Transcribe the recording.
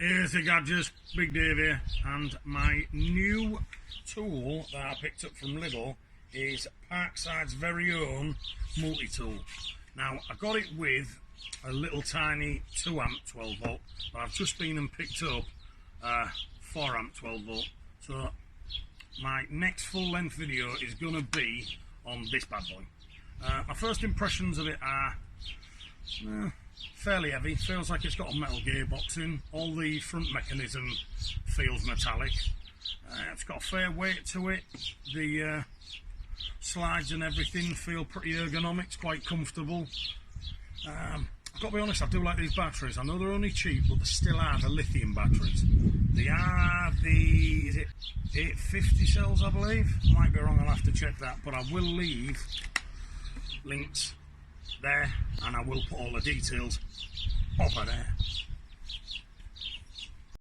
Here's the gadgets, Big Dave here, and my new tool that I picked up from Lidl is Parkside's very own multi-tool. Now, I got it with a little tiny 2 amp 12 volt, but I've just been and picked up 4 amp 12 volt. So my next full length video is going to be on this bad boy. My first impressions of it are fairly heavy. Feels like it's got a metal gearbox in. All the front mechanism feels metallic. It's got a fair weight to it. The slides and everything feel pretty ergonomic. It's quite comfortable. I've got to be honest, I do like these batteries. I know they're only cheap, but they still are the lithium batteries. They are the, is it 850 cells, I believe? I might be wrong, I'll have to check that, but I will leave links there, and I will put all the details over there.